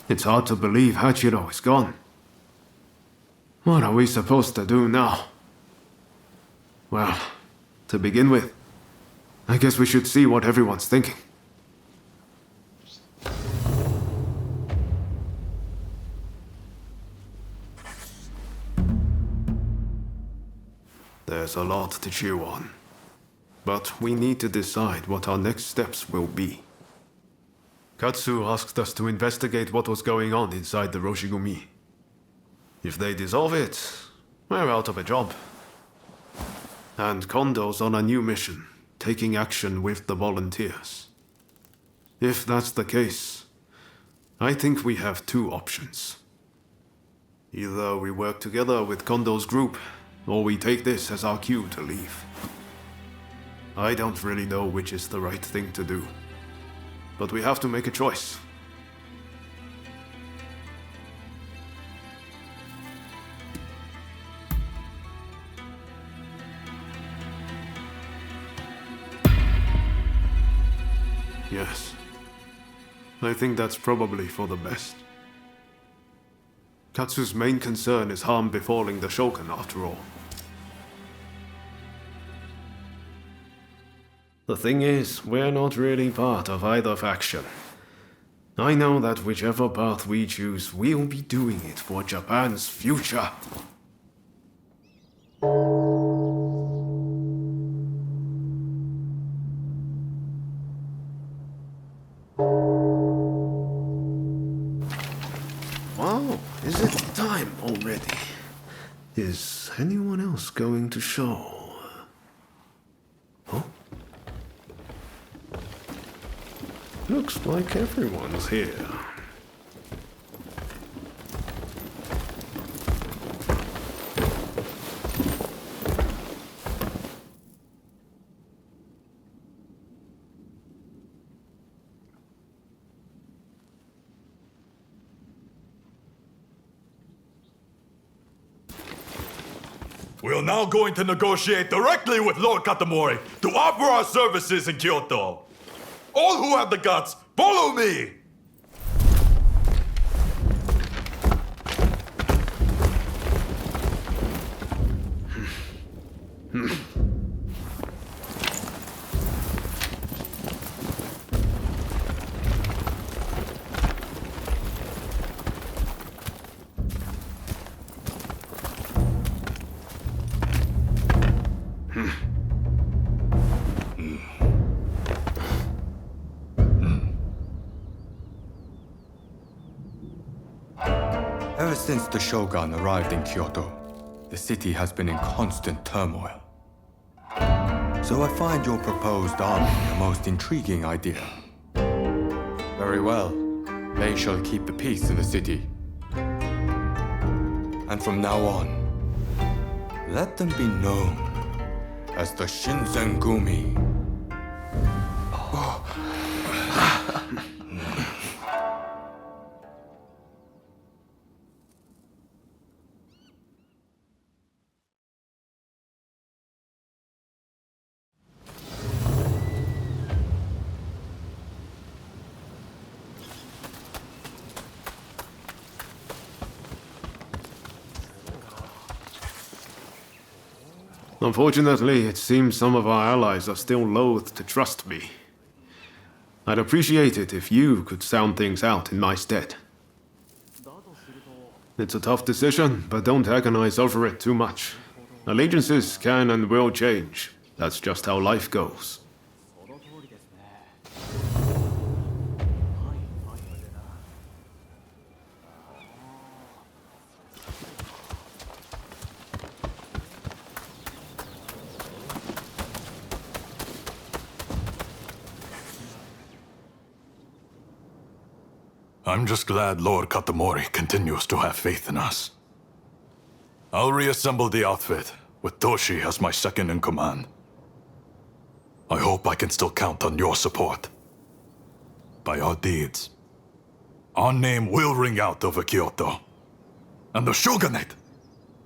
It's hard to believe Hachiro is gone. What are we supposed to do now? Well, to begin with, I guess we should see what everyone's thinking. There's a lot to chew on. But we need to decide what our next steps will be. Katsu asked us to investigate what was going on inside the Roshigumi. If they dissolve it, we're out of a job. And Kondo's on a new mission, taking action with the volunteers. If that's the case, I think we have two options. Either we work together with Kondo's group, or we take this as our cue to leave. I don't really know which is the right thing to do, but we have to make a choice. Yes, I think that's probably for the best. Katsu's main concern is harm befalling the Shogun after all. The thing is, we're not really part of either faction. I know that whichever path we choose, we'll be doing it for Japan's future. Wow, is it time already? Is anyone else going to show? Huh? Looks like everyone's here. We are now going to negotiate directly with Lord Katamori to offer our services in Kyoto. All who have the guts, follow me! Ever since the Shogun arrived in Kyoto, the city has been in constant turmoil. So I find your proposed army a most intriguing idea. Very well. They shall keep the peace in the city. And from now on, let them be known as the Shinsengumi. Unfortunately, it seems some of our allies are still loath to trust me. I'd appreciate it if you could sound things out in my stead. It's a tough decision, but don't agonize over it too much. Allegiances can and will change. That's just how life goes. I'm just glad Lord Katamori continues to have faith in us. I'll reassemble the outfit, with Toshi as my second in command. I hope I can still count on your support. By our deeds, our name will ring out over Kyoto. And the Shogunate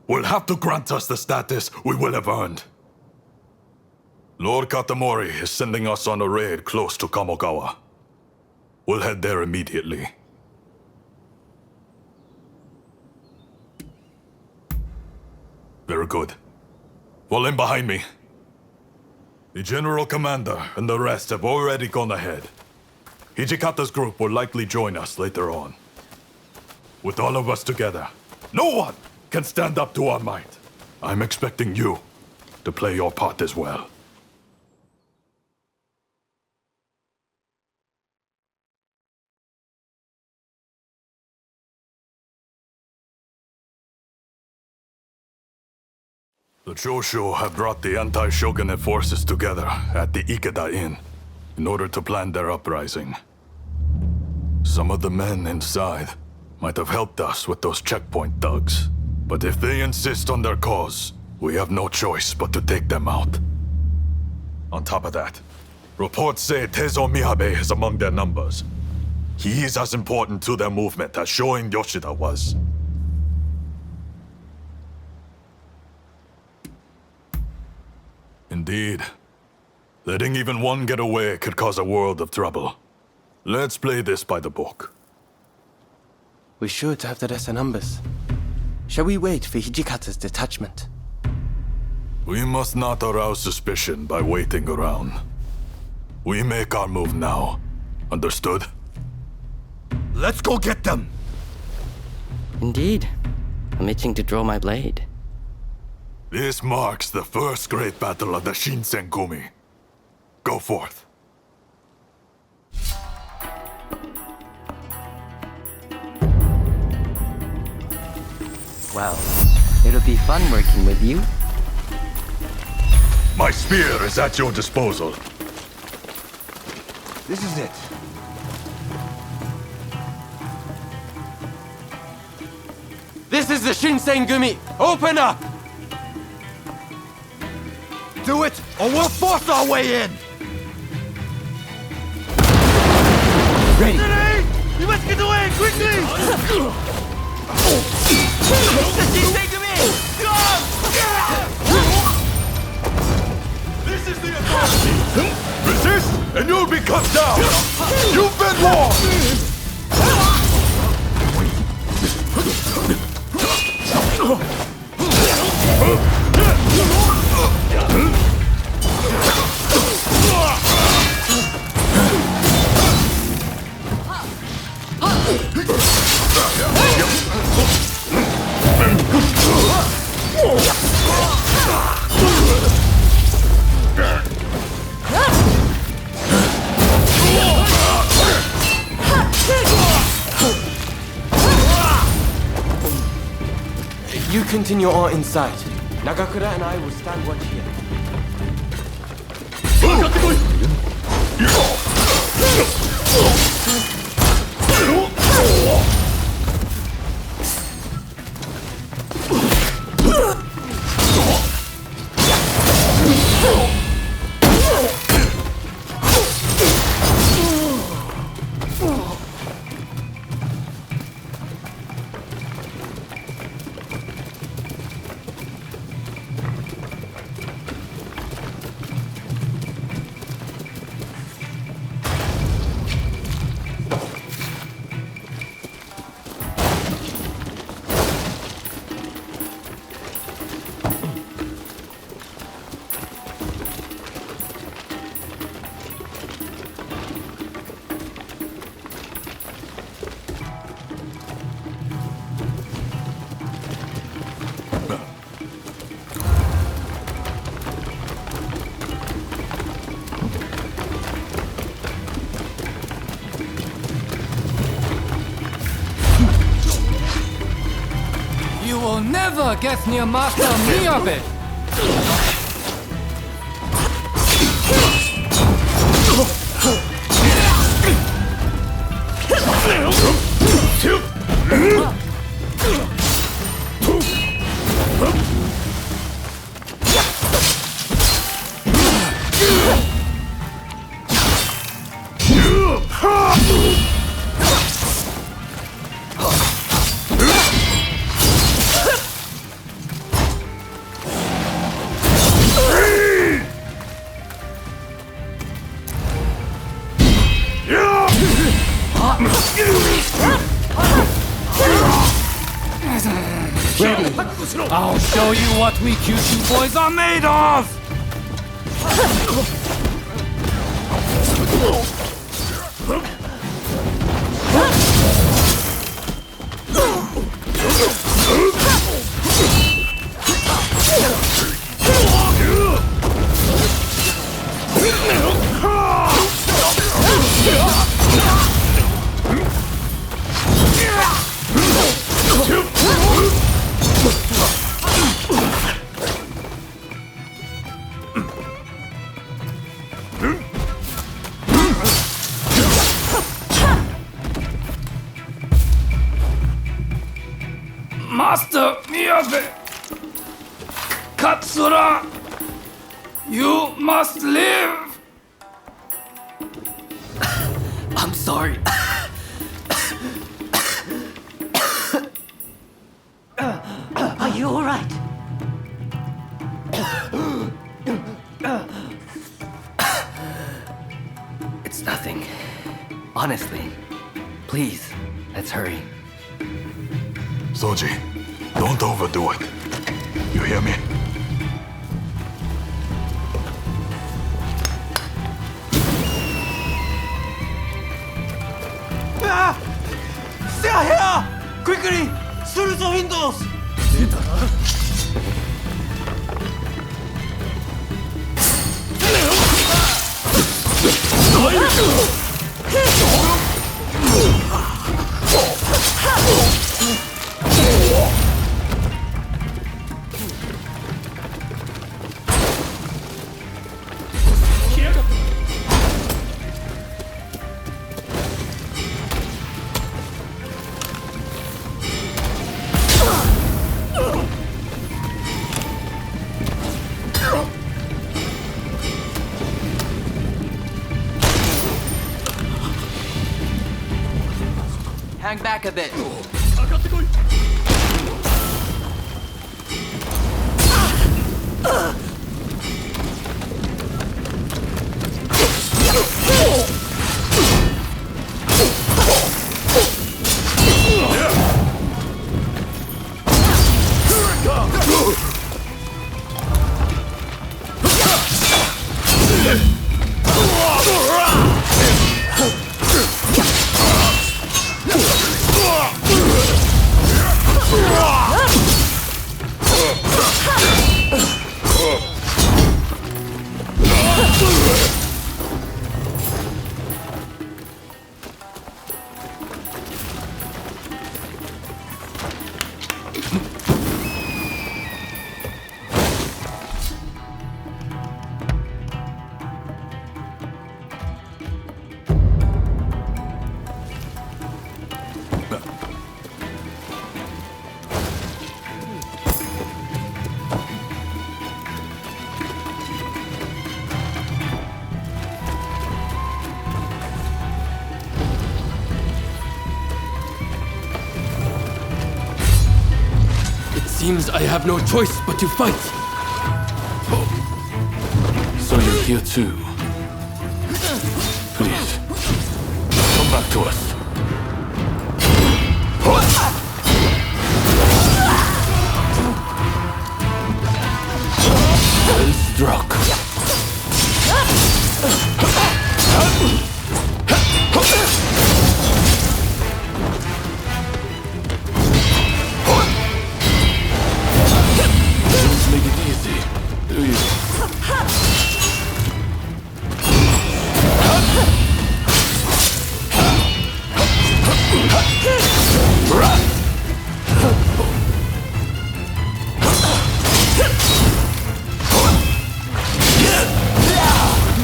will have to grant us the status we will have earned. Lord Katamori is sending us on a raid close to Kamogawa. We'll head there immediately. Very good. Fall in behind me. The General Commander and the rest have already gone ahead. Hijikata's group will likely join us later on. With all of us together, no one can stand up to our might. I'm expecting you to play your part as well. The Choshu have brought the anti-shogunate forces together at the Ikeda Inn in order to plan their uprising. Some of the men inside might have helped us with those checkpoint thugs. But if they insist on their cause, we have no choice but to take them out. On top of that, reports say Teizo Miyabe is among their numbers. He is as important to their movement as Shoin Yoshida was. Indeed. Letting even one get away could cause a world of trouble. Let's play this by the book. We should have the lesser numbers. Shall we wait for Hijikata's detachment? We must not arouse suspicion by waiting around. We make our move now. Understood? Let's go get them! Indeed. I'm itching to draw my blade. This marks the first great battle of the Shinsengumi. Go forth. Well, it'll be fun working with you. My spear is at your disposal. This is it. This is the Shinsengumi! Open up! Do it, or we'll force our way in! Ready! You must get away, quickly! This is the authority! Resist, and you'll be cut down! You've been warned! You continue on inside. Nagakura and I will stand watch here. You will never get near Master Miyabe! I'll show you what we Kyushu boys are made of! Master Miyabe! Katsura! You must live! I'm sorry. Are you all right? It's nothing. Honestly. Please, let's hurry. Soji, don't overdo it. You hear me? Stay here! Quickly! Through the windows! Hang back a bit. Seems I have no choice but to fight. So you're here too. Please, come back to us. Well struck. Make it easy, do you?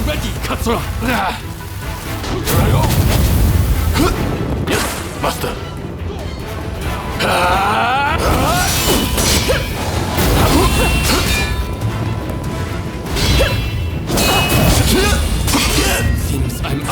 Ready, Katsura! Here I go! Yes, master! Seems I'm out.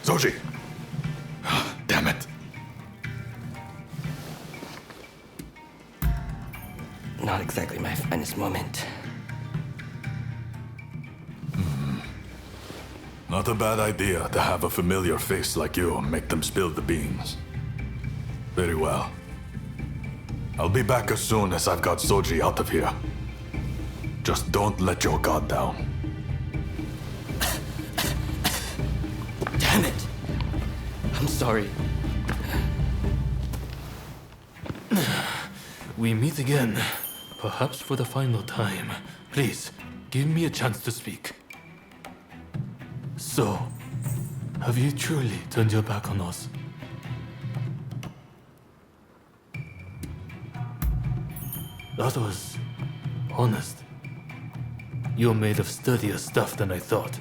Zoji! Damn it. Not exactly my finest moment. Not a bad idea to have a familiar face like you and make them spill the beans. Very well. I'll be back as soon as I've got Soji out of here. Just don't let your guard down. Damn it! I'm sorry. We meet again, perhaps for the final time. Please, give me a chance to speak. So, have you truly turned your back on us? That was honest. You're made of sturdier stuff than I thought.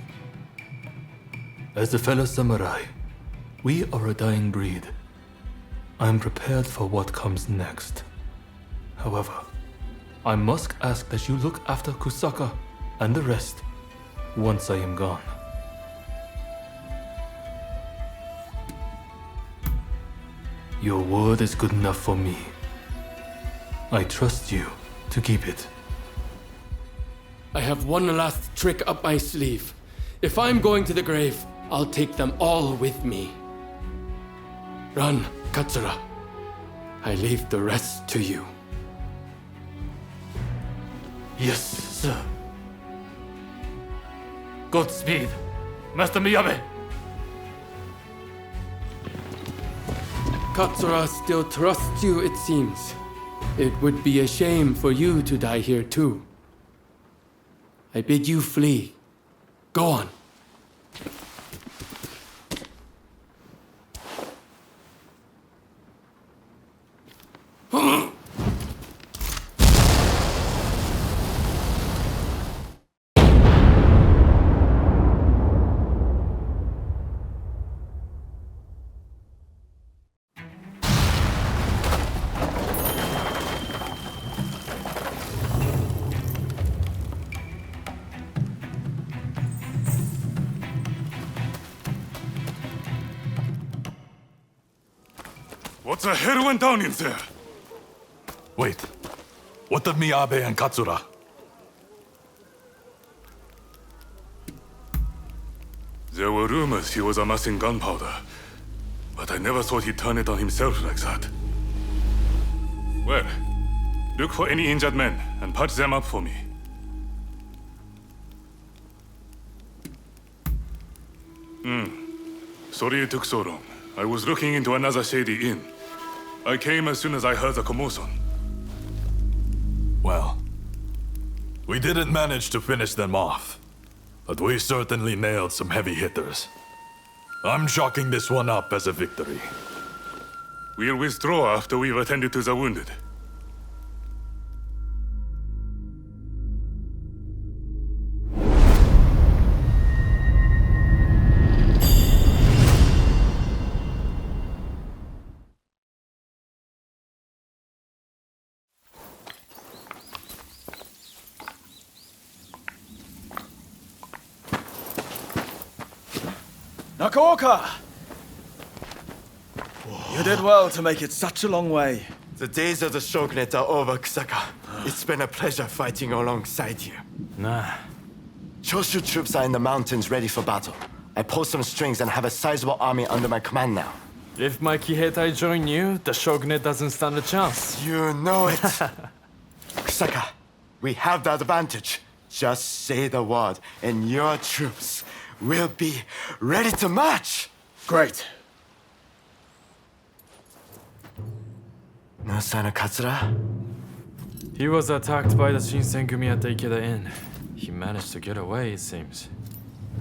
As a fellow samurai, we are a dying breed. I'm prepared for what comes next. However, I must ask that you look after Kusaka and the rest once I am gone. Your word is good enough for me. I trust you to keep it. I have one last trick up my sleeve. If I'm going to the grave, I'll take them all with me. Run, Katsura. I leave the rest to you. Yes, sir. Godspeed, Master Miyabe. Katsura still trusts you, it seems. It would be a shame for you to die here too. I bid you flee. Go on. What the hell went down in there? Wait. What of Miyabe and Katsura? There were rumors he was amassing gunpowder, but I never thought he'd turn it on himself like that. Well, look for any injured men and patch them up for me. Sorry it took so long. I was looking into another shady inn. I came as soon as I heard the commotion. Well, we didn't manage to finish them off, but we certainly nailed some heavy hitters. I'm chalking this one up as a victory. We'll withdraw after we've attended to the wounded. Nakaoka! You did well to make it such a long way. The days of the shogunate are over, Kusaka. It's been a pleasure fighting alongside you. Nah. Choshu troops are in the mountains ready for battle. I pulled some strings and have a sizable army under my command now. If my Kiheitai join you, the shogunate doesn't stand a chance. You know it. Kusaka, we have the advantage. Just say the word, and your troops will be ready to march. Great. No sign of Katsura? He was attacked by the Shinsenkumi at the Ikeda Inn. He managed to get away, it seems.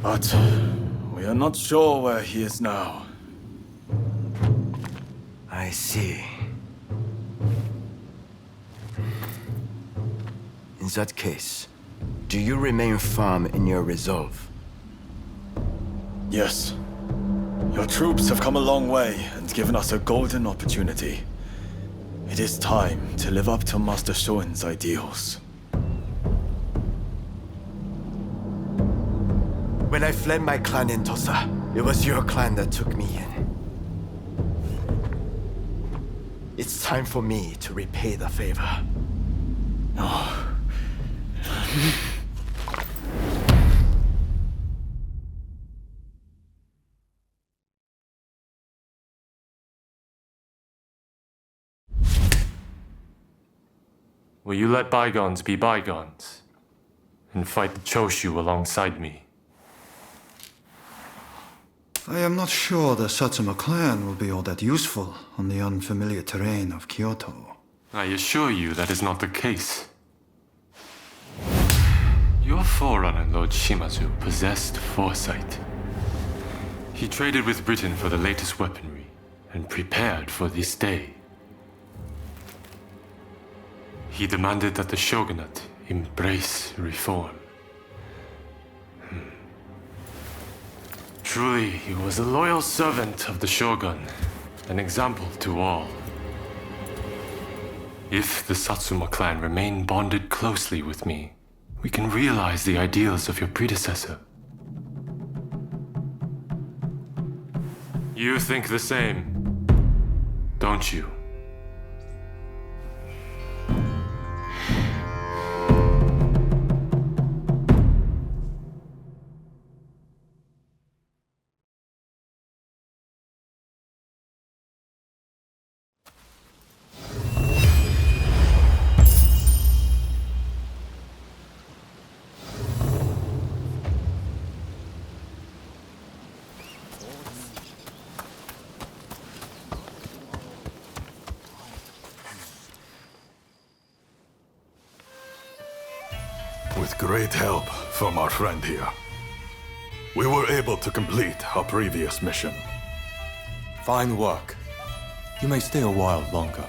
But we are not sure where he is now. I see. In that case, do you remain firm in your resolve? Yes. Your troops have come a long way and given us a golden opportunity. It is time to live up to Master Shoin's ideals. When I fled my clan in Tosa, It was your clan that took me in. It's time for me to repay the favor. Will you let bygones be bygones and fight the Choshu alongside me? I am not sure the Satsuma clan will be all that useful on the unfamiliar terrain of Kyoto. I assure you that is not the case. Your forerunner, Lord Shimazu, possessed foresight. He traded with Britain for the latest weaponry and prepared for this day. He demanded that the shogunate embrace reform. Truly, he was a loyal servant of the shogun, an example to all. If the Satsuma clan remain bonded closely with me, we can realize the ideals of your predecessor. You think the same, don't you? With great help from our friend here, we were able to complete our previous mission. Fine work. You may stay a while longer.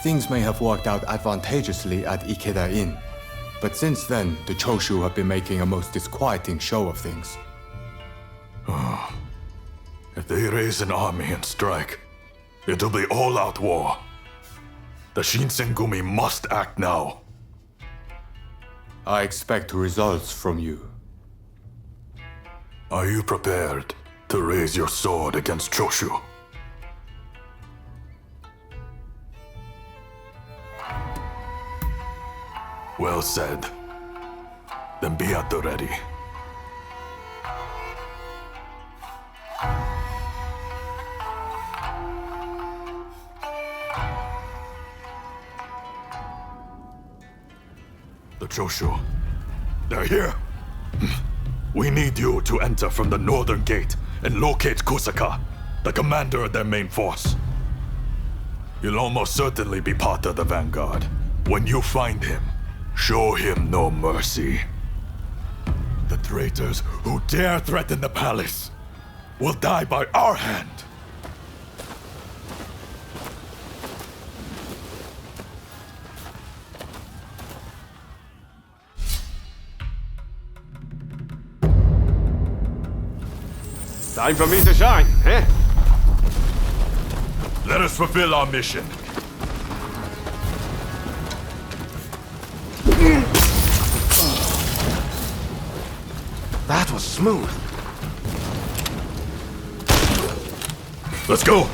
Things may have worked out advantageously at Ikeda Inn, but since then, the Choshu have been making a most disquieting show of things. If they raise an army and strike, it'll be all-out war. The Shinsengumi must act now. I expect results from you. Are you prepared to raise your sword against Choshu? Well said. Then be at the ready. The Choshu. They're here. We need you to enter from the northern gate and locate Kusaka, the commander of their main force. You'll almost certainly be part of the vanguard. When you find him, show him no mercy. The traitors who dare threaten the palace will die by our hand. Time for me to shine, eh? Let us fulfill our mission. That was smooth. Let's go!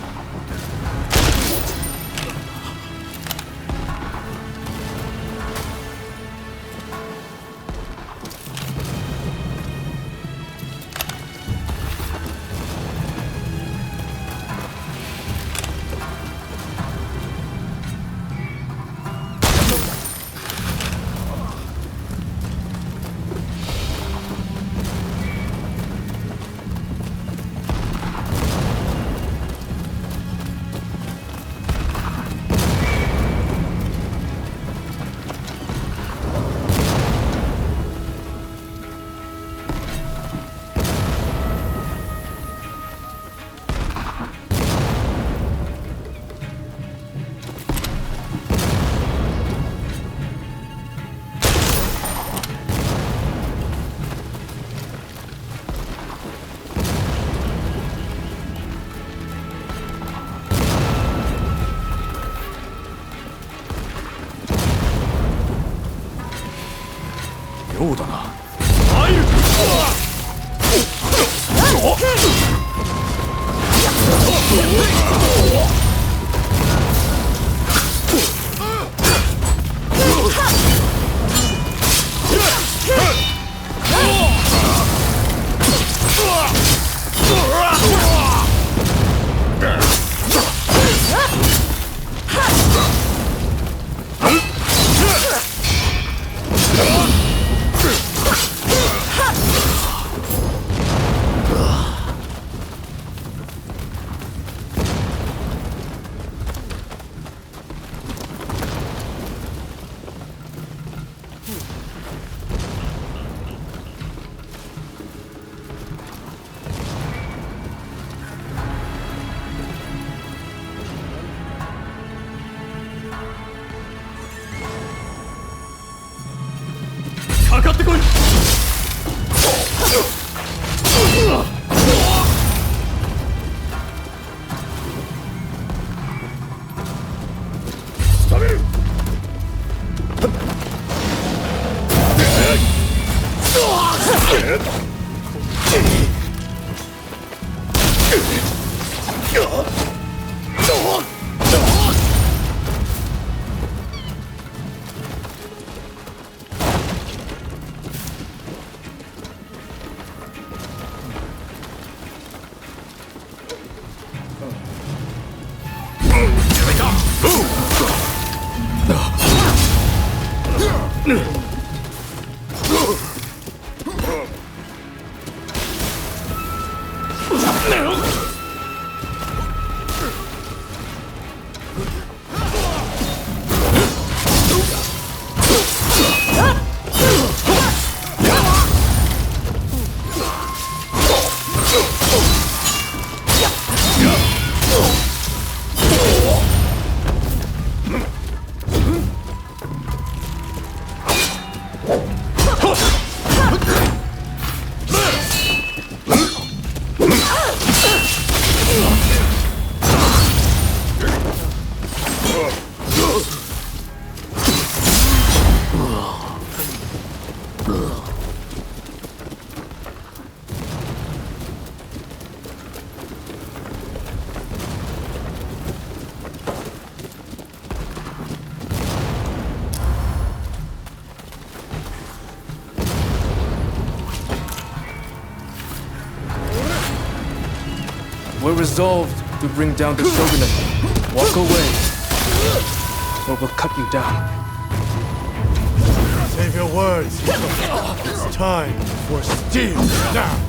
We're resolved to bring down the shogunate. Walk away, or we'll cut you down. Save your words. It's time for steel now.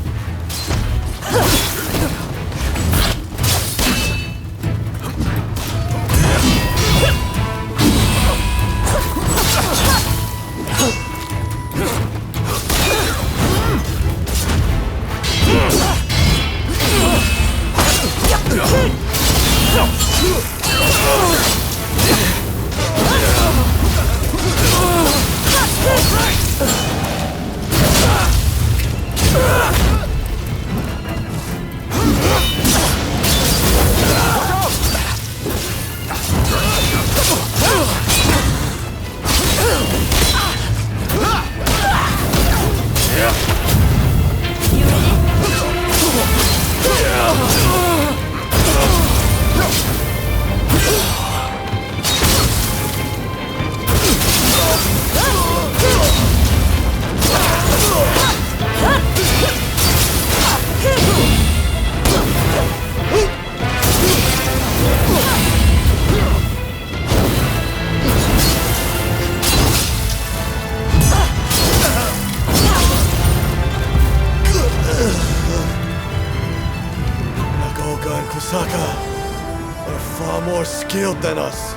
Are far more skilled than us.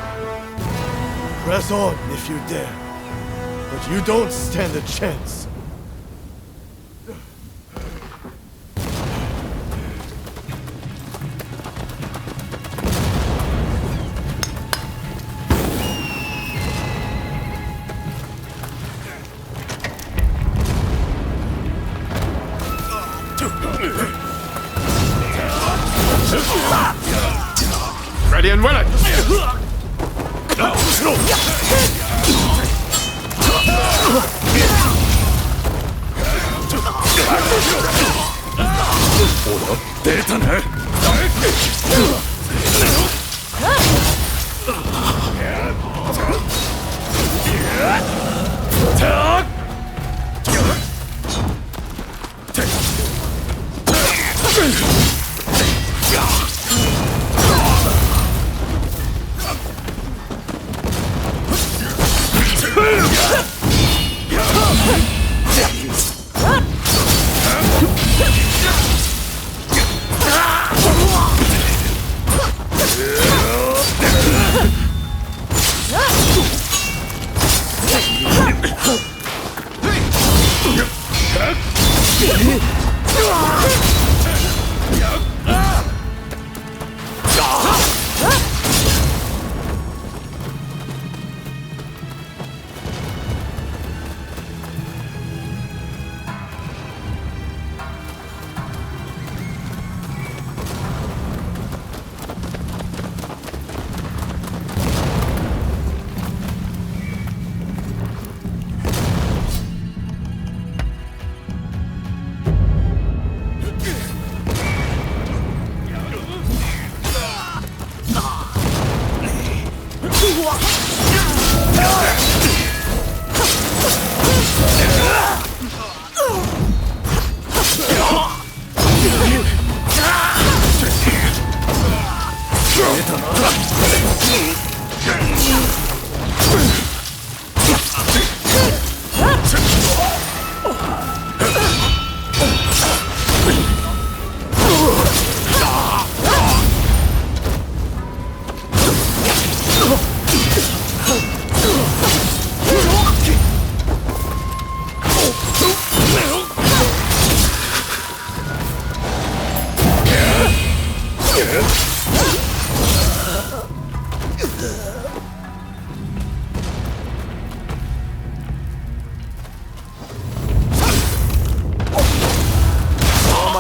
Press on if you dare, but you don't stand a chance. Ready and willing!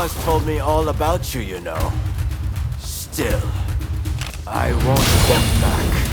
has told me all about you, you know. Still, I won't step back.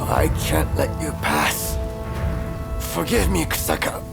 I can't let you pass. Forgive me, Kusaka.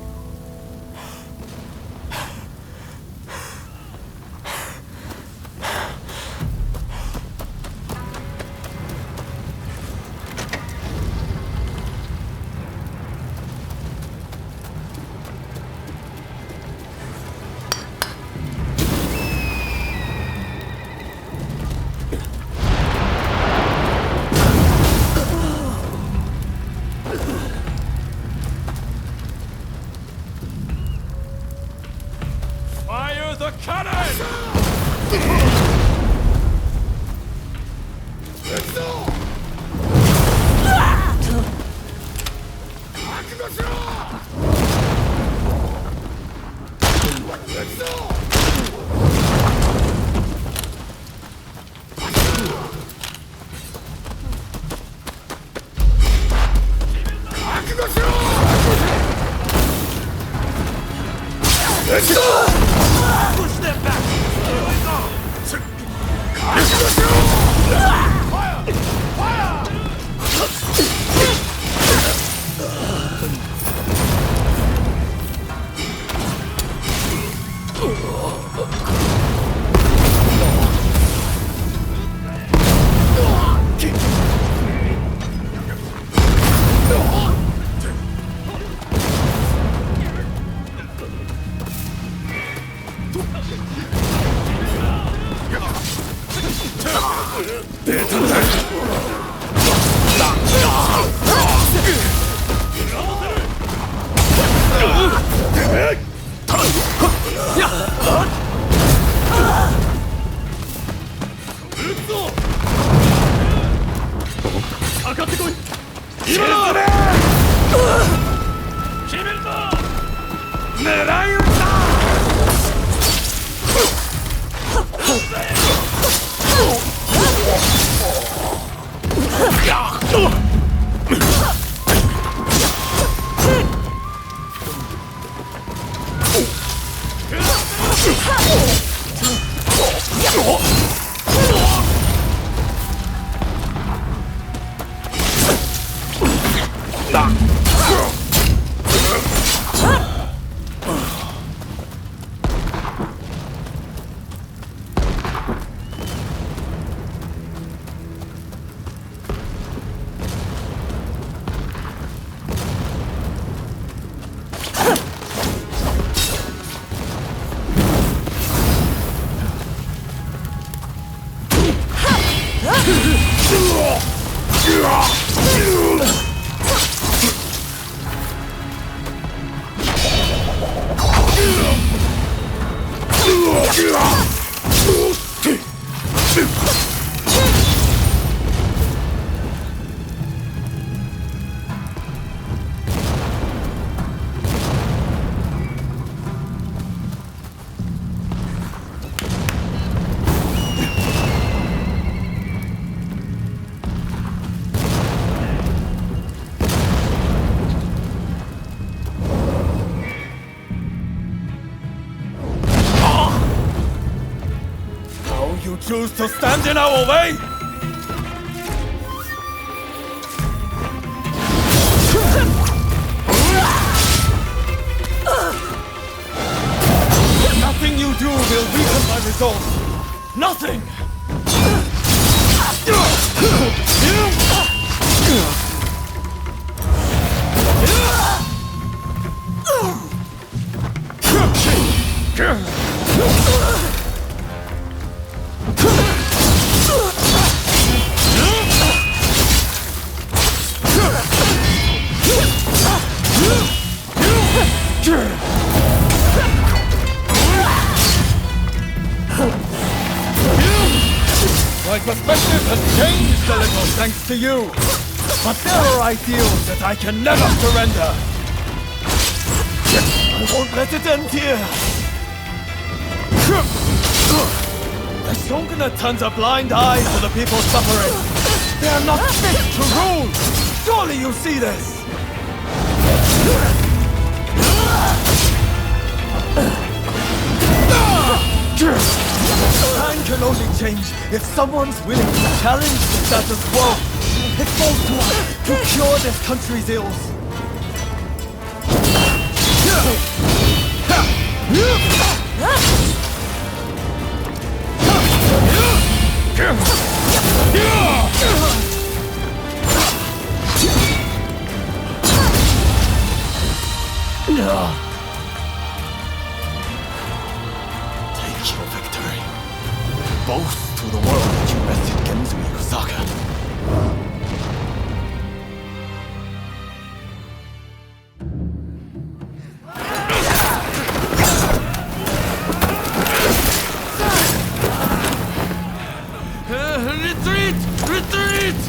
Fire the cannon! Push them back! Fire! Fire! You choose to stand in our way? result? Nothing! My perspective has changed a little thanks to you. But there are ideals that I can never surrender. I won't let it end here. The shogunate turns a blind eye to the people suffering. They are not fit to rule. Surely you see this. Time can only change if someone's willing to challenge the status quo. It falls to us to cure this country's ills. Take your victory. Boast to the world that you bested Genzui Kusaka. Retreat! Retreat!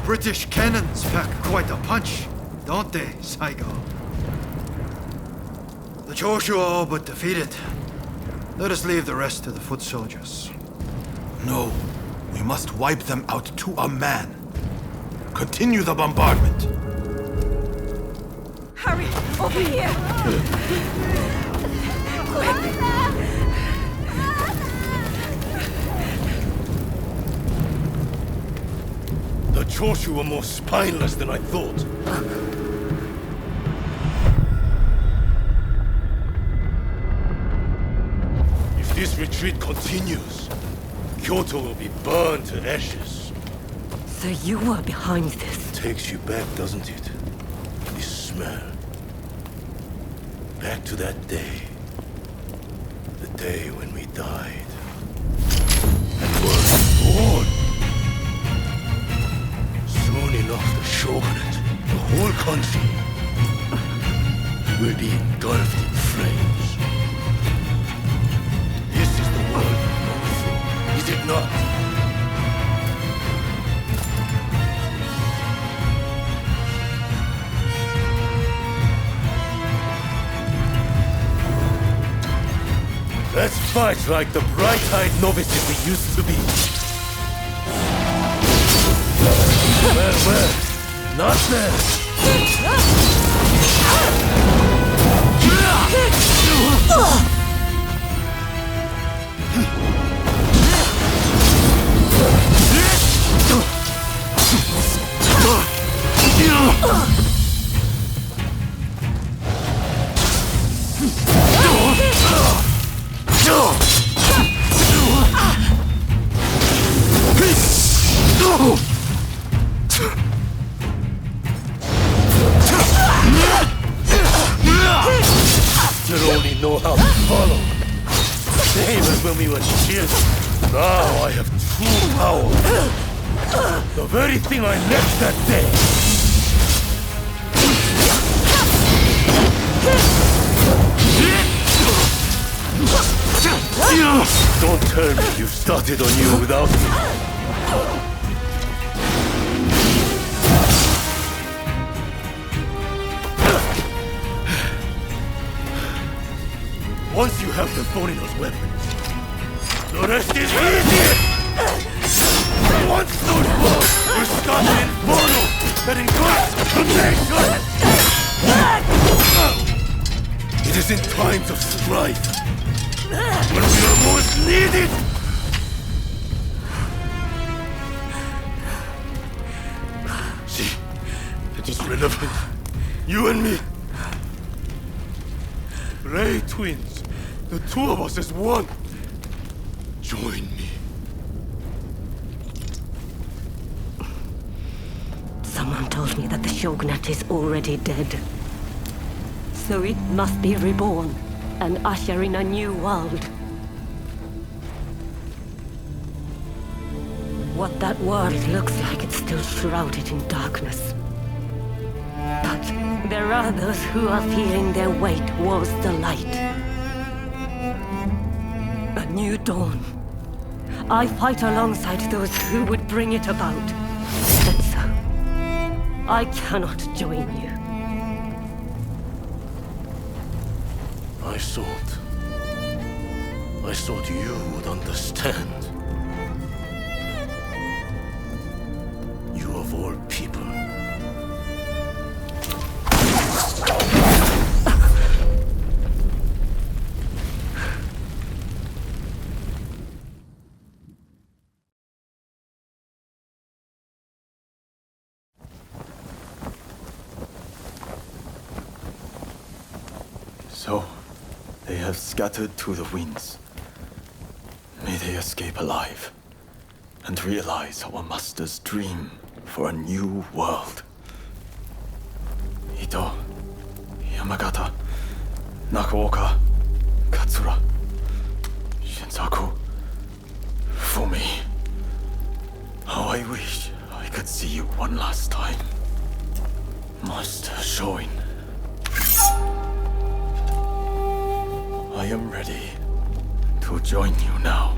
British cannons pack quite a punch, don't they, Saigo? The Choshu are all but defeated. Let us leave the rest to the foot soldiers. No, we must wipe them out to a man. Continue the bombardment. Hurry, over here! Quick! The Choshu were more spineless than I thought. If this retreat continues, Kyoto will be burned to ashes. So you were behind this? Takes you back, doesn't it? This smell. Back to that day. The day when we died. And were born. Soon enough, the shogunate, the whole country, will be engulfed in flames. This is the world we go through, is it not? Let's fight like the bright-eyed novices we used to be. Where? Not there! Still only know how to follow. Same as when we were children. Now I have full power. The very thing I left that day. Don't tell me you started on you without me. Once you have the Ronin's weapons, the rest is easy! Once those balls will start an inferno that engulfs the nation! It is in times of strife, when we are most needed! See, it is relevant. You and me. Ray twins. The two of us as one. Join me. Someone told me that the shogunate is already dead. So it must be reborn and usher in a new world. What that world looks like, it's still shrouded in darkness. But there are those who are feeling their way towards the light. A new dawn. I fight alongside those who would bring it about. And so, I cannot join you. I thought you would understand. You of all people. So, they have scattered to the winds. May they escape alive, and realize our master's dream for a new world. Ito, Yamagata, Nakaoka, Katsura, Shinsaku, Fumi. How I wish I could see you one last time. Master Shoin. I am ready to join you now.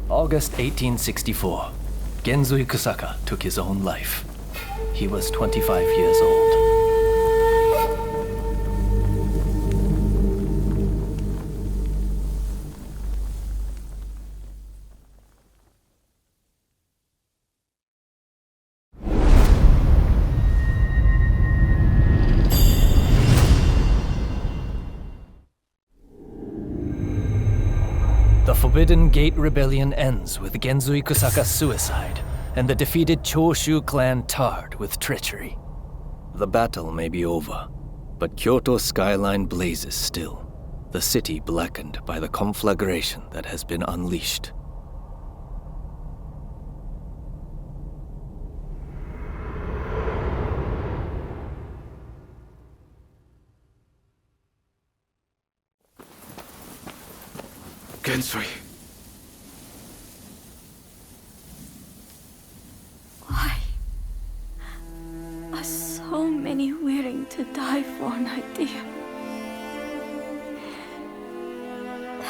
August 1864. Genzui Kusaka took his own life. He was 25 years old. The Forbidden Gate Rebellion ends with Genzui Kusaka's suicide, and the defeated Choshu clan tarred with treachery. The battle may be over, but Kyoto's skyline blazes still, the city blackened by the conflagration that has been unleashed. Genzui. Why are so many willing to die for an idea?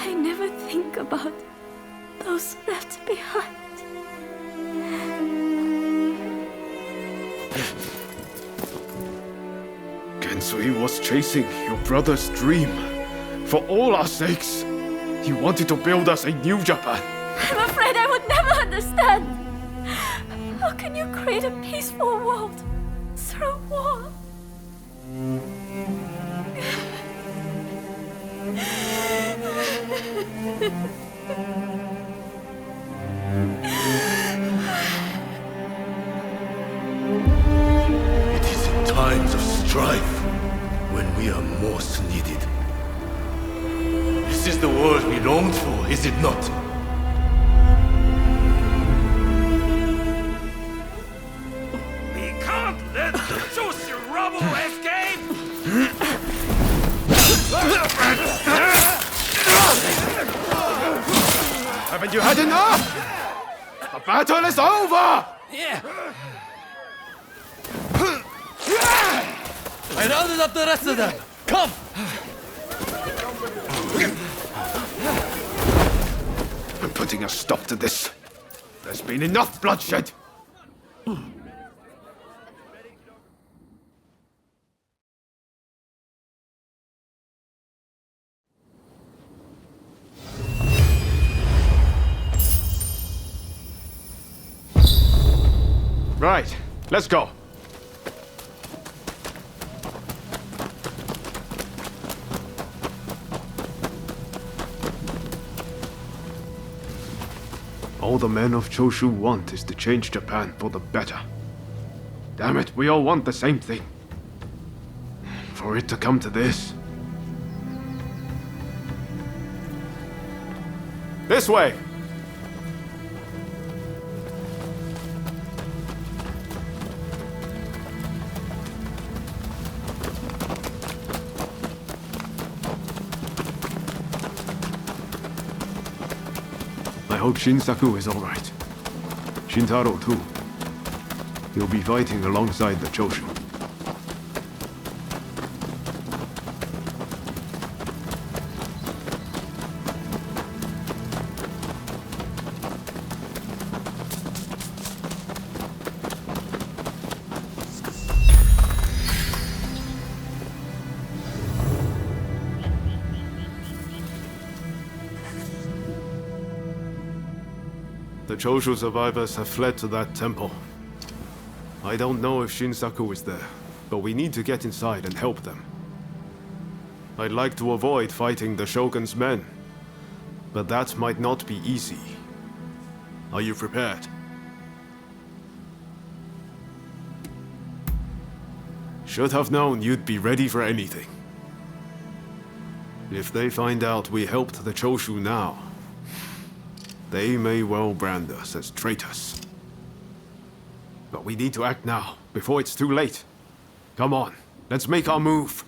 They never think about those left behind. Genzui was chasing your brother's dream. For all our sakes. He wanted to build us a new Japan. I'm afraid I would never understand. How can you create a peaceful world through war? It is in times of strife when we are most needed. This is the world we longed for, is it not? We can't let the Joshi rabble Haven't you had enough? The battle is over! Yeah. I rounded up the rest of them. Come! I'm putting a stop to this. There's been enough bloodshed. Right, let's go. All the men of Choshu want is to change Japan for the better. Damn it, we all want the same thing. For it to come to this. This way! I hope Shinsaku is alright. Shintaro too. He'll be fighting alongside the Choshu. The Choshu survivors have fled to that temple. I don't know if Shinsaku is there, but we need to get inside and help them. I'd like to avoid fighting the Shogun's men, but that might not be easy. Are you prepared? Should have known you'd be ready for anything. If they find out we helped the Choshu now, they may well brand us as traitors. But we need to act now, before it's too late. Come on, let's make our move.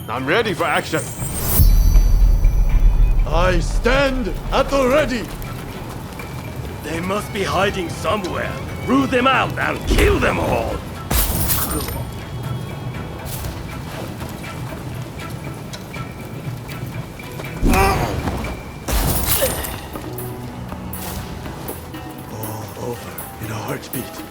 I'm ready for action. I stand at the ready. They must be hiding somewhere. Root them out and kill them all. All over in a heartbeat.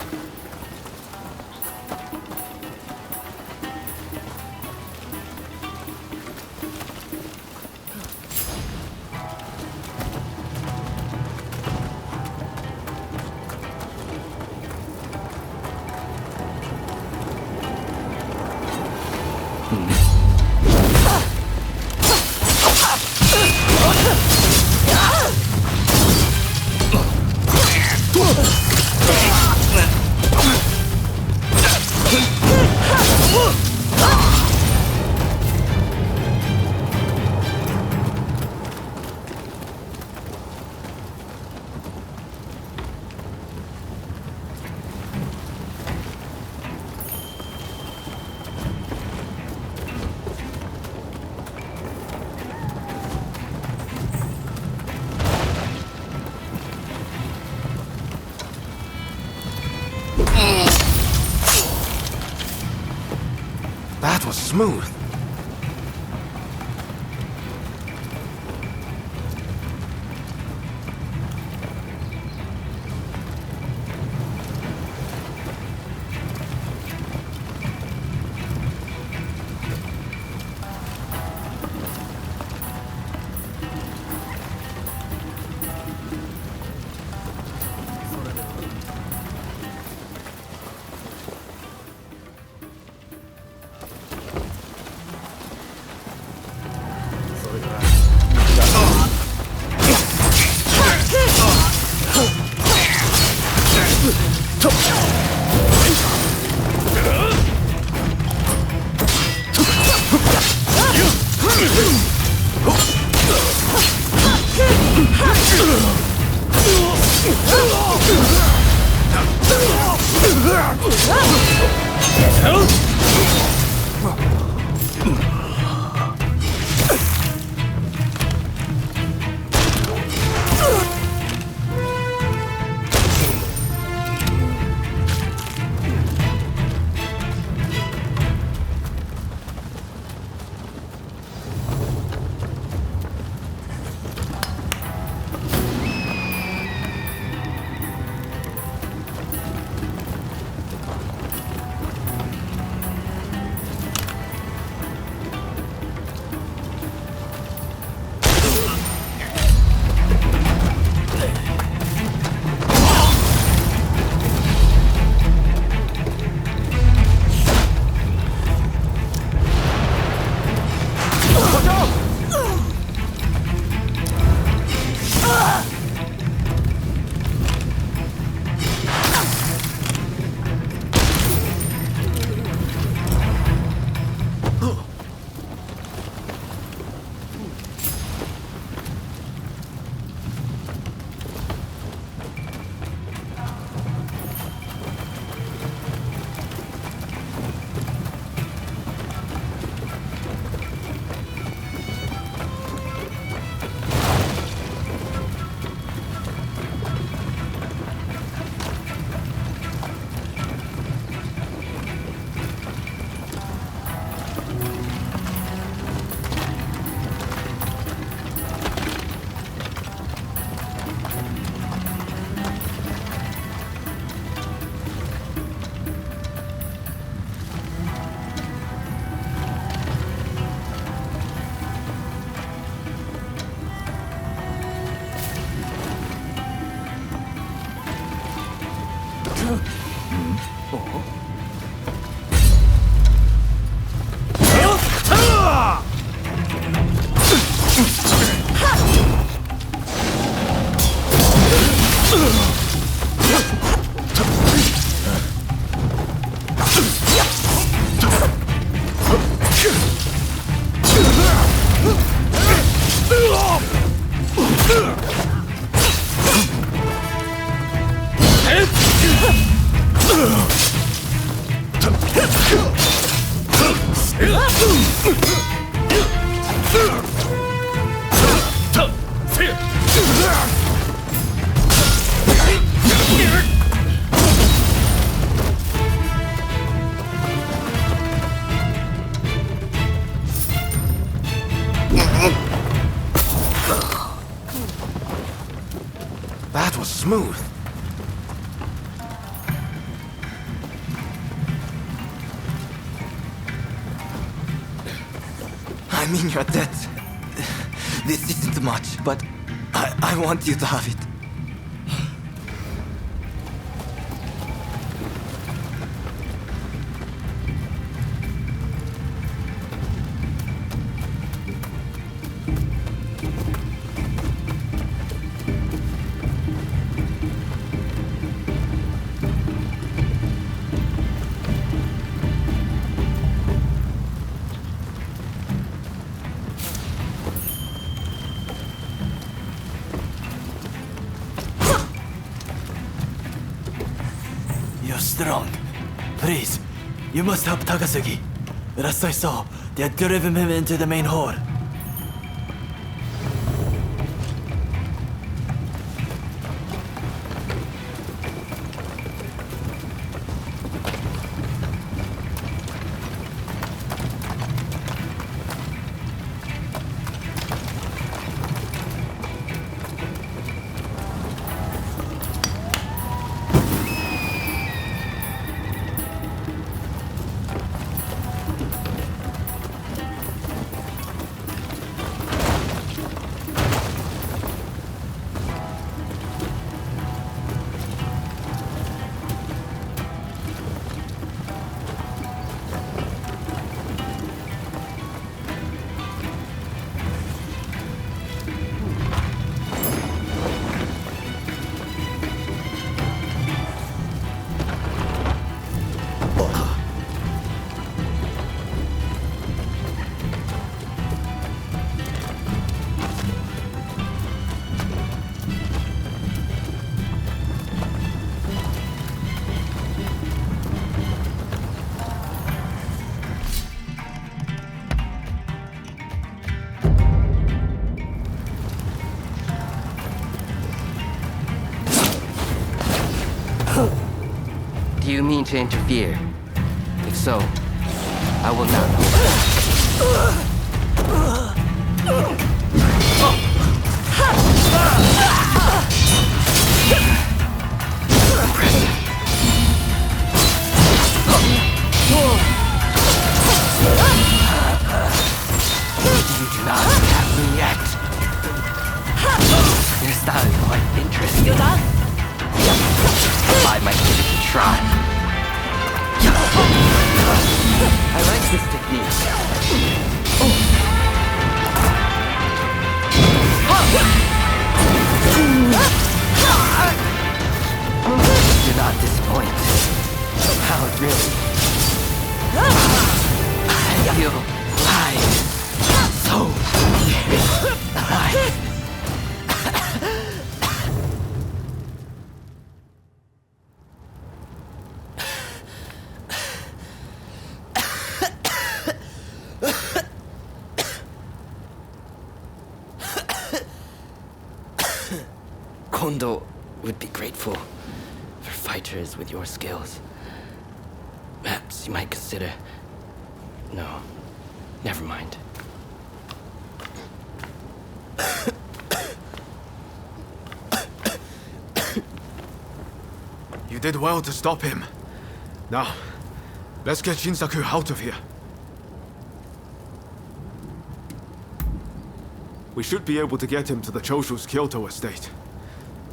That was smooth. That was smooth. I mean, you're dead. This isn't much, but I want you to have it. You're strong. Please, you must help Takasugi. Last I saw, they had driven him into the main hall. you mean to interfere? If so, I will not hold You do not have me yet. Your style is quite interesting. I might give it a try. I like this technique. Do not disappoint. How really? I feel alive. So alive. Kondo would be grateful for fighters with your skills. Perhaps you might consider... No, never mind. You did well to stop him. Now, let's get Shinsaku out of here. We should be able to get him to the Choshu's Kyoto estate.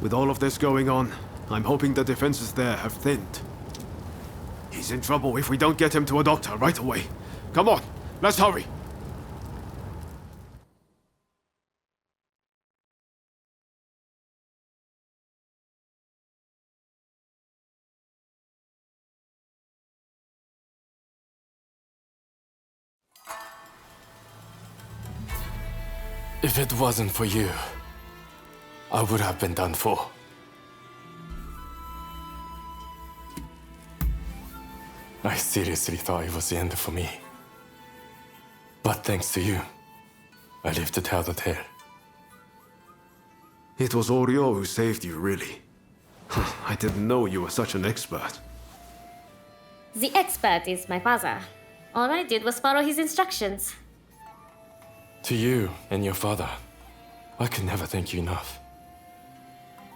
With all of this going on, I'm hoping the defenses there have thinned. He's in trouble if we don't get him to a doctor right away. Come on, let's hurry. If it wasn't for you, I would have been done for. I seriously thought it was the end for me. But thanks to you, I live to tell the tale. It was Oryo who saved you, really. I didn't know you were such an expert. The expert is my father. All I did was follow his instructions. To you and your father, I could never thank you enough.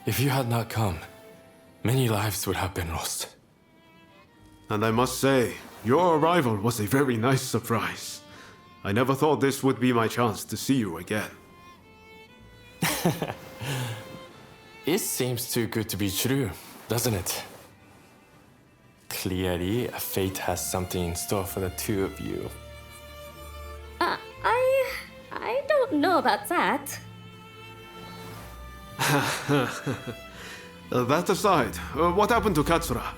If you had not come, many lives would have been lost. And I must say, your arrival was a very nice surprise. I never thought this would be my chance to see you again. It seems too good to be true, doesn't it? Clearly, fate has something in store for the two of you. I don't know about that. That aside, what happened to Katsura?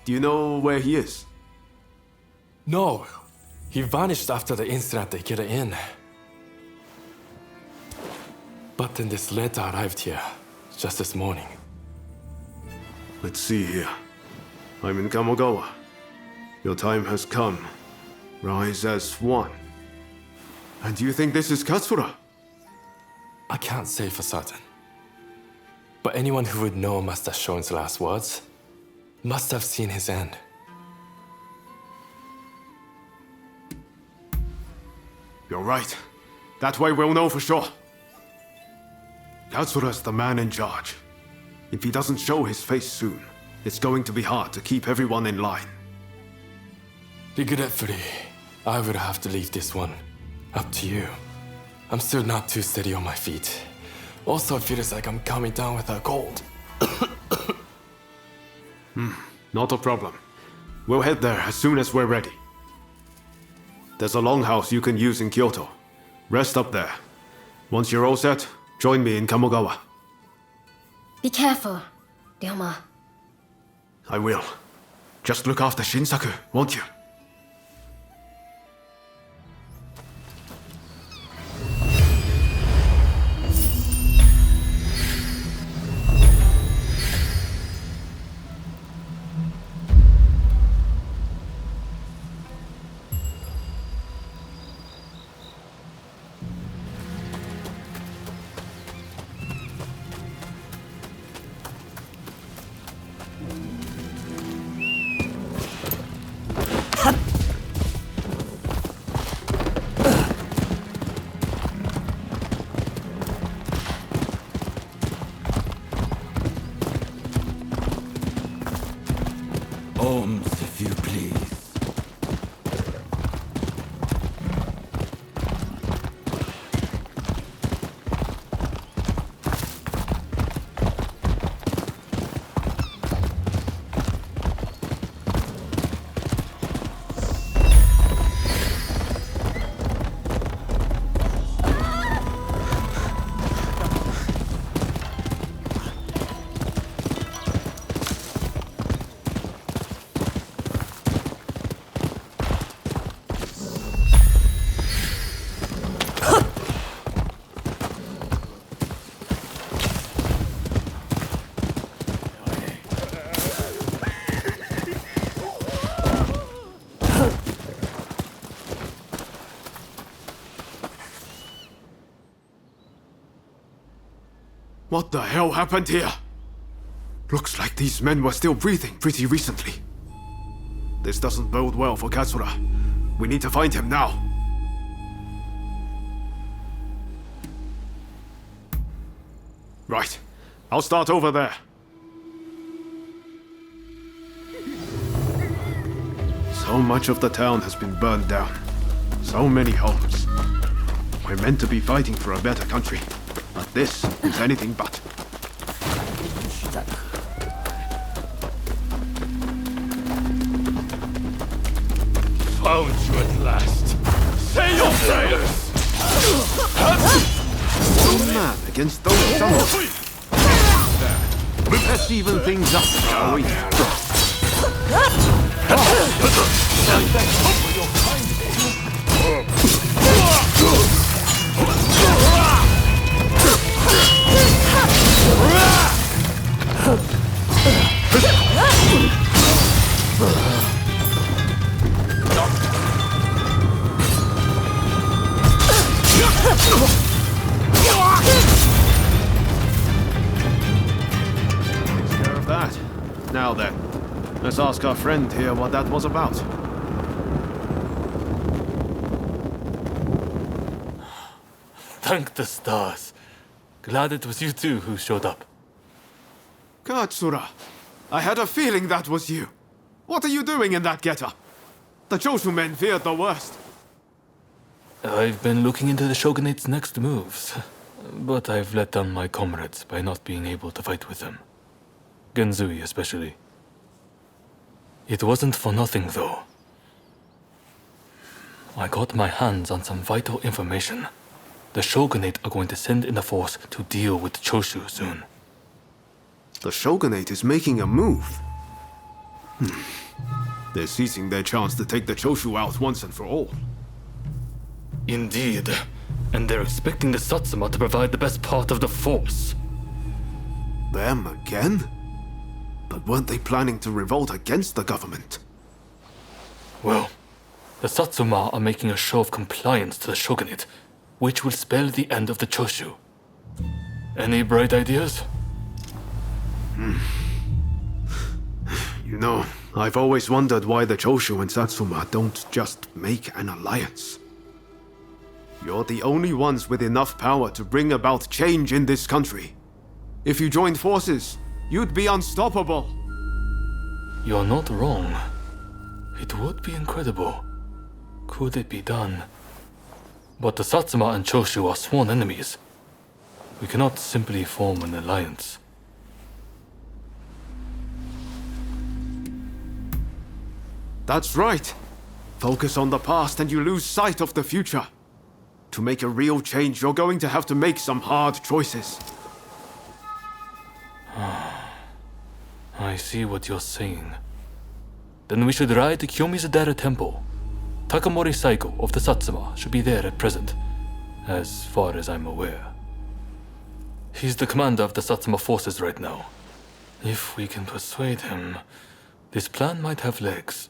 Do you know where he is? No, he vanished after the incident at the inn. But then this letter arrived here, just this morning. Let's see here. I'm in Kamogawa. Your time has come. Rise as one. And do you think this is Katsura? I can't say for certain. But anyone who would know Master Shon's last words must have seen his end. You're right. That way we'll know for sure. Katsura's the man in charge. If he doesn't show his face soon, it's going to be hard to keep everyone in line. Regretfully, I would have to leave this one up to you. I'm still not too steady on my feet. Also, it feels like I'm coming down with a cold. Not a problem. We'll head there as soon as we're ready. There's a longhouse you can use in Kyoto. Rest up there. Once you're all set, join me in Kamogawa. Be careful, Ryoma. I will. Just look after Shinsaku, won't you? What the hell happened here? Looks like these men were still breathing pretty recently. This doesn't bode well for Katsura. We need to find him now. Right. I'll start over there. So much of the town has been burned down. So many homes. We're meant to be fighting for a better country, but this is anything but. Found you at last. Say your prayers! One man against those sons. Let's even things up, shall we? Takes care of that. Now then, let's ask our friend here what that was about. Thank the stars. Glad it was you two who showed up. Katsura, I had a feeling that was you. What are you doing in that getup? The Choshu men feared the worst. I've been looking into the Shogunate's next moves, but I've let down my comrades by not being able to fight with them. Genzui especially. It wasn't for nothing, though. I got my hands on some vital information. The Shogunate are going to send in a force to deal with Choshu soon. The Shogunate is making a move. They're seizing their chance to take the Choshu out once and for all. Indeed. And they're expecting the Satsuma to provide the best part of the force. Them again? But weren't they planning to revolt against the government? Well, the Satsuma are making a show of compliance to the Shogunate, which will spell the end of the Choshu. Any bright ideas? You know, I've always wondered why the Choshu and Satsuma don't just make an alliance. You're the only ones with enough power to bring about change in this country. If you joined forces, you'd be unstoppable. You're not wrong. It would be incredible. Could it be done? But the Satsuma and Choshu are sworn enemies. We cannot simply form an alliance. That's right. Focus on the past and you lose sight of the future. To make a real change, you're going to have to make some hard choices. I see what you're saying. Then we should ride to Kyomizudera Temple. Takamori Saiko of the Satsuma should be there at present, as far as I'm aware. He's the commander of the Satsuma forces right now. If we can persuade him, this plan might have legs.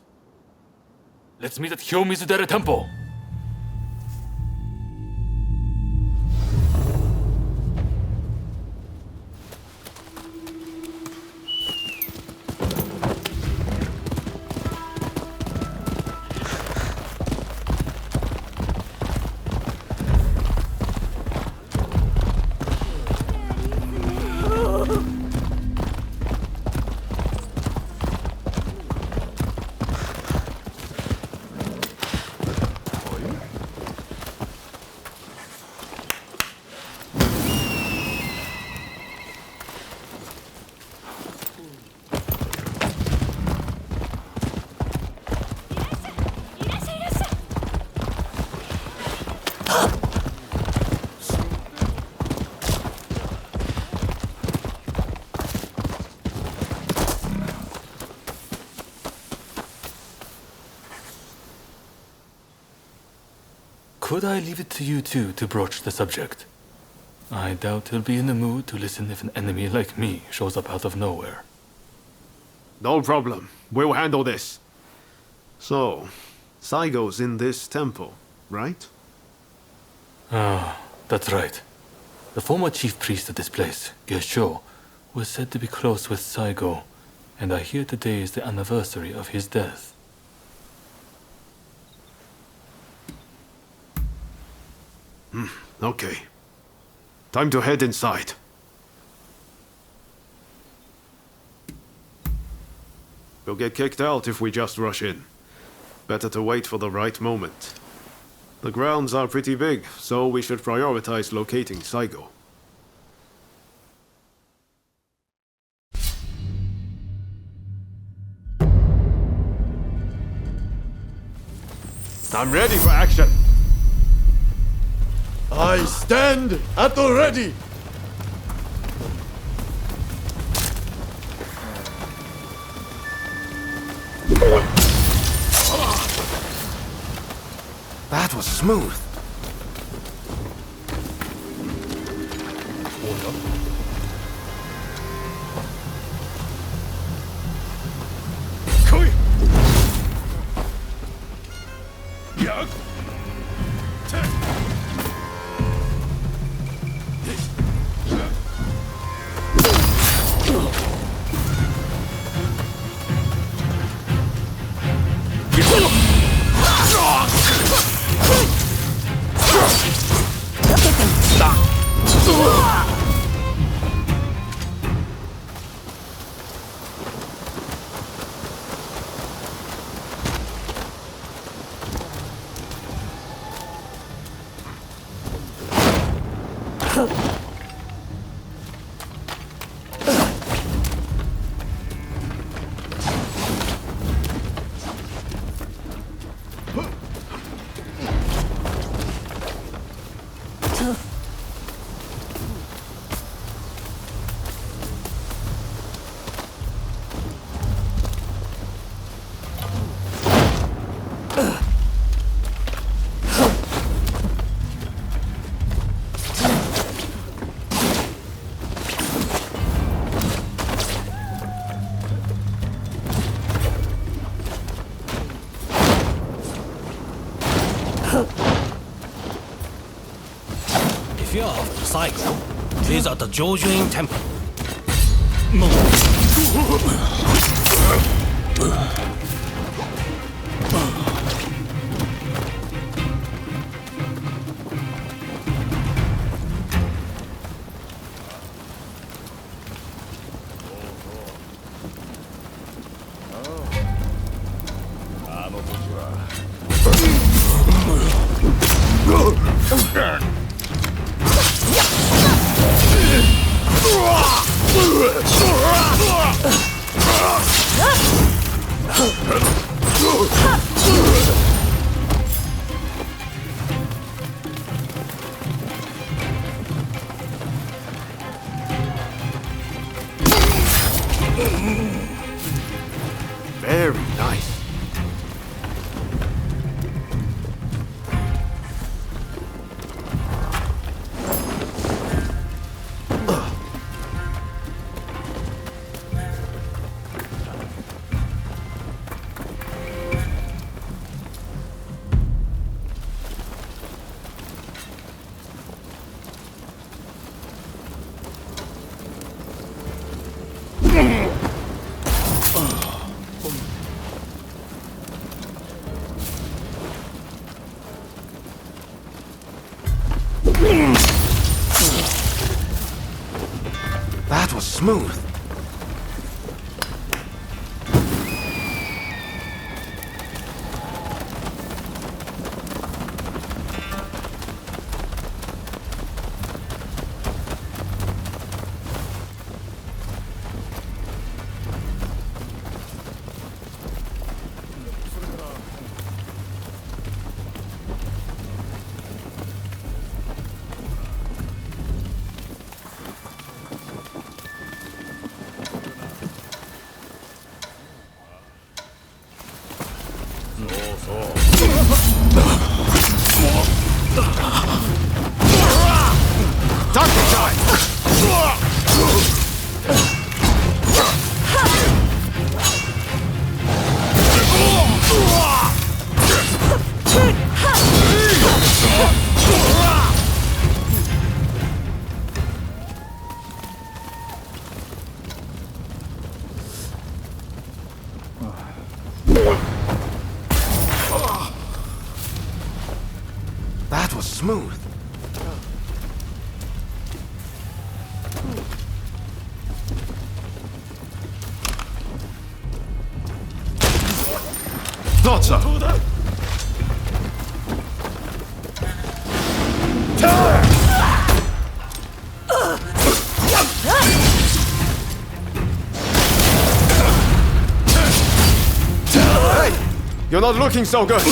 Let's meet at Kyomizudera Temple! Could I leave it to you two to broach the subject? I doubt he'll be in the mood to listen if an enemy like me shows up out of nowhere. No problem. We'll handle this. So, Saigo's in this temple, right? Ah, that's right. The former chief priest of this place, Gesho, was said to be close with Saigo, and I hear today is the anniversary of his death. Okay. Time to head inside. We'll get kicked out if we just rush in. Better to wait for the right moment. The grounds are pretty big, so we should prioritize locating Saigo. I'm ready for action. I stand at the ready. That was smooth. If you're after Saigo, he's at the Jojuin Temple. Very nice. That was smooth. Donkey time! was smooth. Thought so. Hey, you're not looking so good.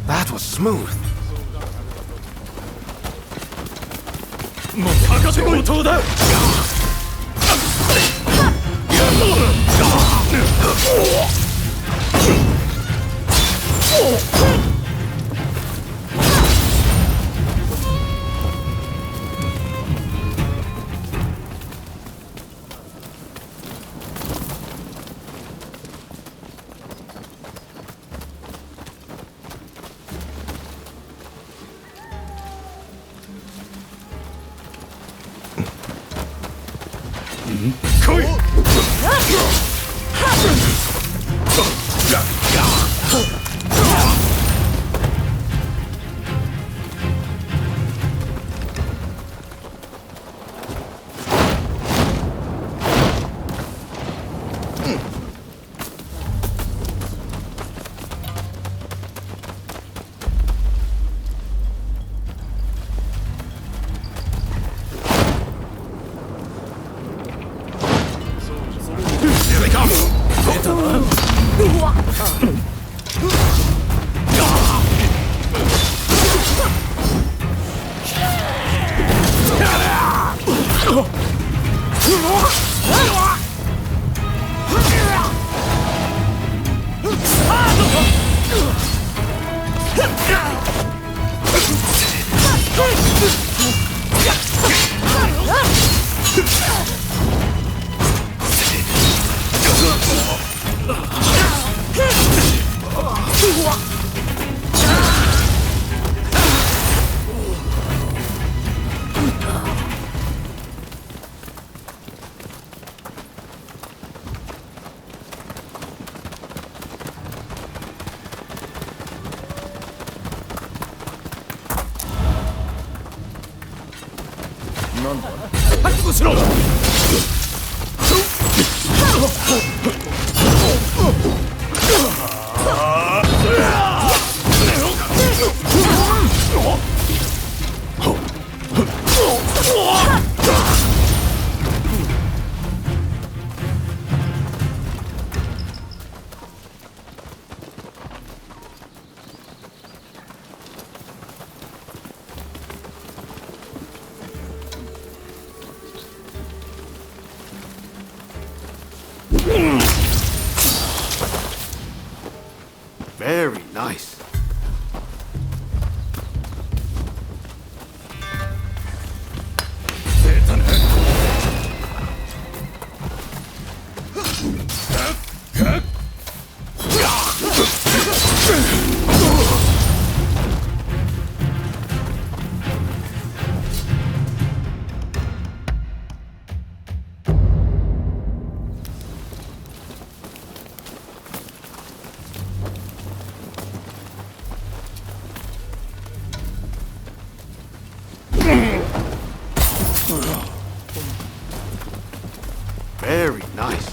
That was smooth. もう高手強盗だ。来い。Here they come! Very nice. Very nice.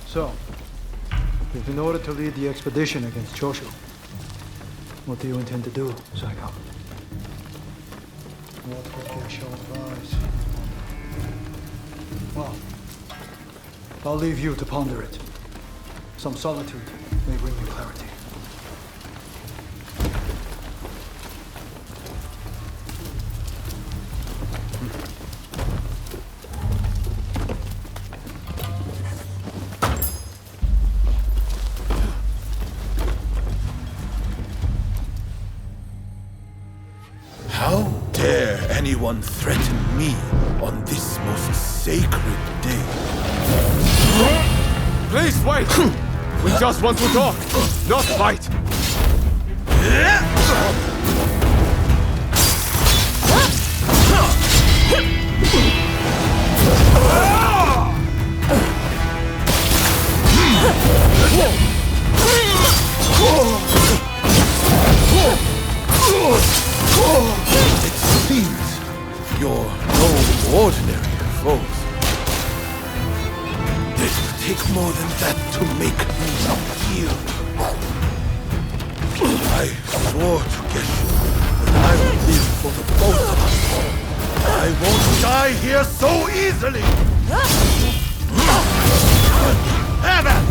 So, if in order to lead the expedition against Choshu, what do you intend to do, Saika? What would Gesho advise? Well, I'll leave you to ponder it. Some solitude may bring you clarity. How dare anyone threaten me on this most sacred day? Please wait! We just want to talk, not fight! It seems you're no ordinary foes. It will take more than that to make me yield. I swore to Geshu that I would live for the both of us. I won't die here so easily! Have at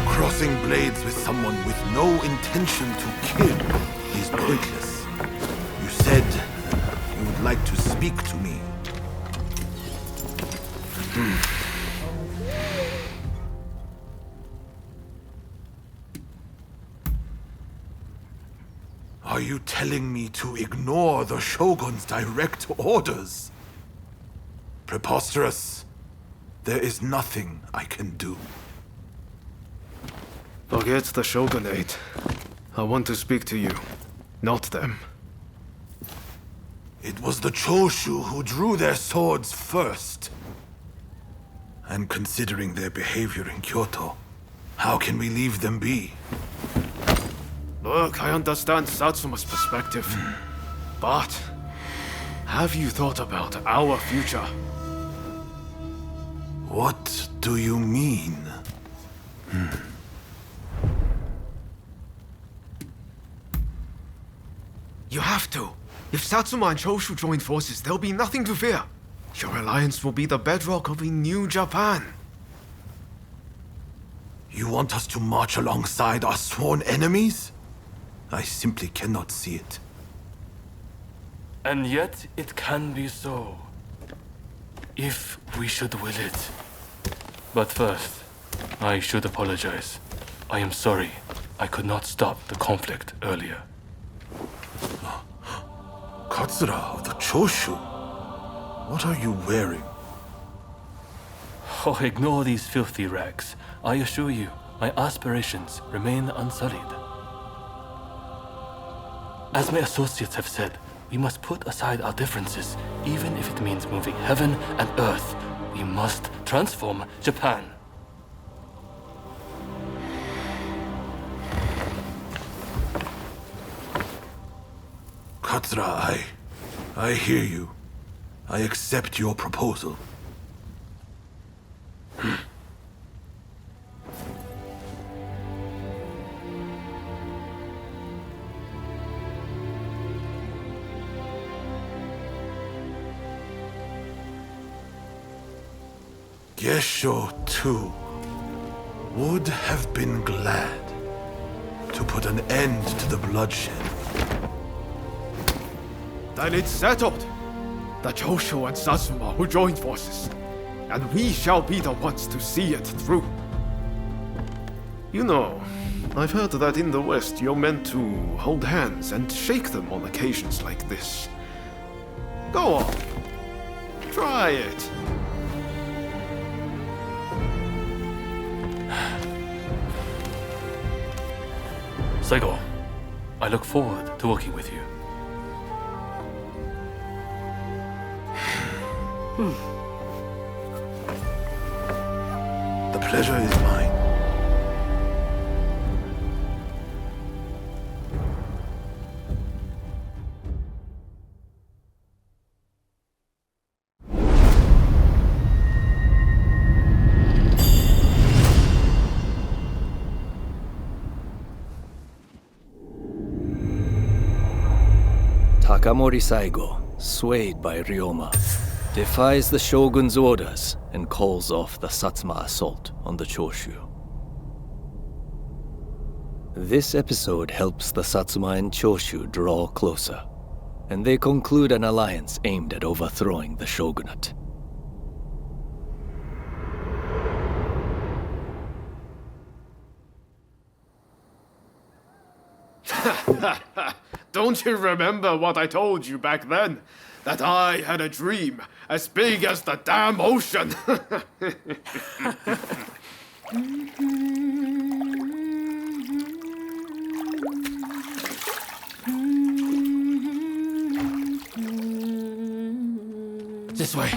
Crossing blades with someone with no intention to kill is pointless. You said you would like to speak to me. Are you telling me to ignore the Shogun's direct orders? Preposterous. There is nothing I can do. Forget the Shogunate. I want to speak to you, not them. It was the Choshu who drew their swords first. And considering their behavior in Kyoto, how can we leave them be? Look, I understand Satsuma's perspective. But have you thought about our future? What do you mean? You have to. If Satsuma and Choshu join forces, there'll be nothing to fear. Your alliance will be the bedrock of a new Japan. You want us to march alongside our sworn enemies? I simply cannot see it. And yet it can be so, if we should will it. But first, I should apologize. I am sorry I could not stop the conflict earlier. Katsura of the Choshu? What are you wearing? Oh, ignore these filthy rags. I assure you, my aspirations remain unsullied. As my associates have said, we must put aside our differences, even if it means moving heaven and earth. We must transform Japan. Katsura, I hear you. I accept your proposal. Gesho, too, would have been glad to put an end to the bloodshed. Then it's settled. The Choshu and Satsuma will join forces, and we shall be the ones to see it through. You know, I've heard that in the West you're meant to hold hands and shake them on occasions like this. Go on. Try it. Saigo, I look forward to working with you. The pleasure is mine. Takamori Saigo, swayed by Ryoma, defies the shogun's orders and calls off the Satsuma assault on the Choshu. This episode helps the Satsuma and Choshu draw closer, and they conclude an alliance aimed at overthrowing the shogunate. Don't you remember what I told you back then? That I had a dream as big as the damn ocean. This way.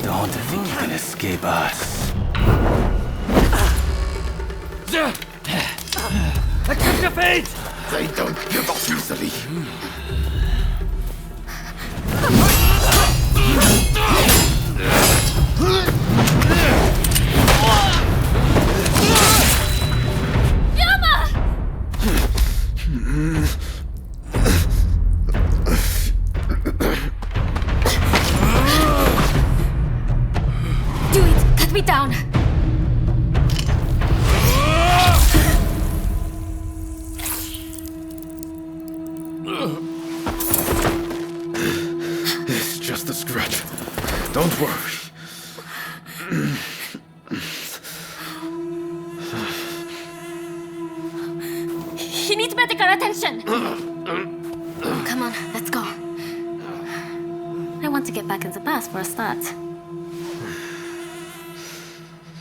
Don't think you can escape us. Catch your fate! They don't give up easily. Do it! Cut me down! It's just a scratch. Don't worry. He needs medical attention! Come on, let's go. I want to get back in the past for a start.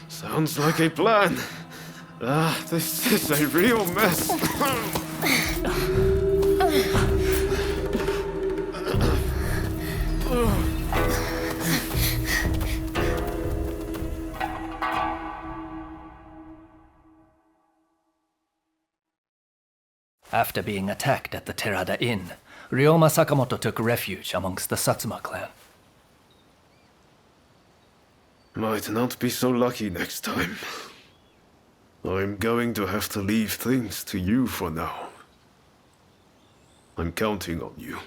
Sounds like a plan. This is a real mess. After being attacked at the Terada Inn, Ryoma Sakamoto took refuge amongst the Satsuma clan. Might not be so lucky next time. I'm going to have to leave things to you for now. I'm counting on you.